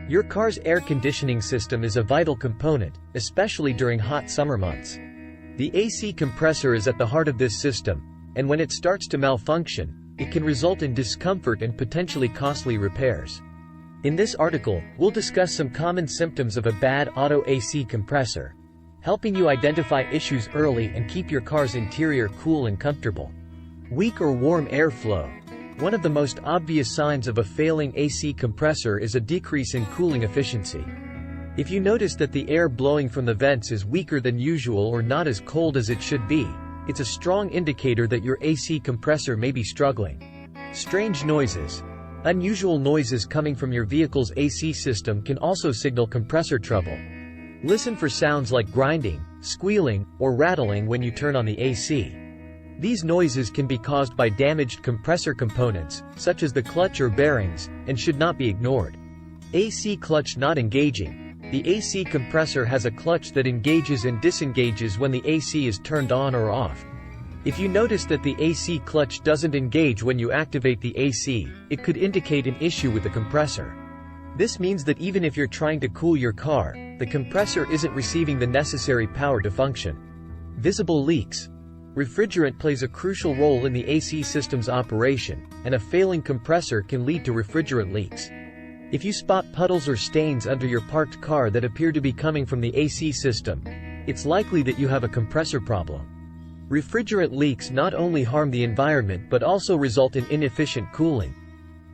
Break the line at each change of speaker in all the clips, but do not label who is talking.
Your car's air conditioning system is a vital component, especially during hot summer months. The AC compressor is at the heart of this system, and when it starts to malfunction, it can result in discomfort and potentially costly repairs. In this article, we'll discuss some common symptoms of a bad auto AC compressor, helping you identify issues early and keep your car's interior cool and comfortable. Weak or warm airflow. One of the most obvious signs of a failing AC compressor is a decrease in cooling efficiency. If you notice that the air blowing from the vents is weaker than usual or not as cold as it should be, it's a strong indicator that your AC compressor may be struggling. Strange noises. Unusual noises coming from your vehicle's AC system can also signal compressor trouble. Listen for sounds like grinding, squealing, or rattling when you turn on the AC. These noises can be caused by damaged compressor components, such as the clutch or bearings, and should not be ignored. AC clutch not engaging. The AC compressor has a clutch that engages and disengages when the AC is turned on or off. If you notice that the AC clutch doesn't engage when you activate the AC, it could indicate an issue with the compressor. This means that even if you're trying to cool your car, the compressor isn't receiving the necessary power to function. Visible leaks. Refrigerant plays a crucial role in the AC system's operation, and a failing compressor can lead to refrigerant leaks. If you spot puddles or stains under your parked car that appear to be coming from the AC system, it's likely that you have a compressor problem. Refrigerant leaks not only harm the environment but also result in inefficient cooling.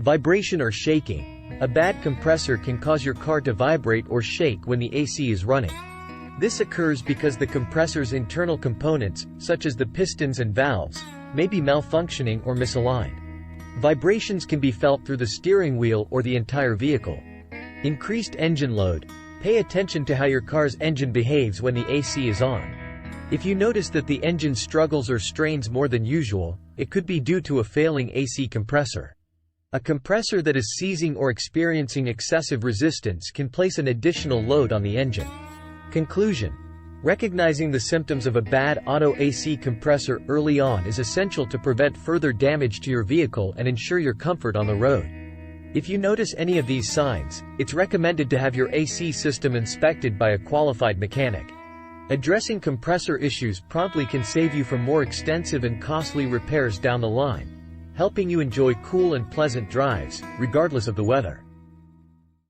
Vibration or shaking. A bad compressor can cause your car to vibrate or shake when the AC is running. This occurs because the compressor's internal components, such as the pistons and valves, may be malfunctioning or misaligned. Vibrations can be felt through the steering wheel or the entire vehicle. Increased engine load. Pay attention to how your car's engine behaves when the AC is on. If you notice that the engine struggles or strains more than usual, it could be due to a failing AC compressor. A compressor that is seizing or experiencing excessive resistance can place an additional load on the engine. Conclusion. Recognizing the symptoms of a bad auto AC compressor early on is essential to prevent further damage to your vehicle and ensure your comfort on the road. If you notice any of these signs, it's recommended to have your AC system inspected by a qualified mechanic. Addressing compressor issues promptly can save you from more extensive and costly repairs down the line, helping you enjoy cool and pleasant drives, regardless of the weather.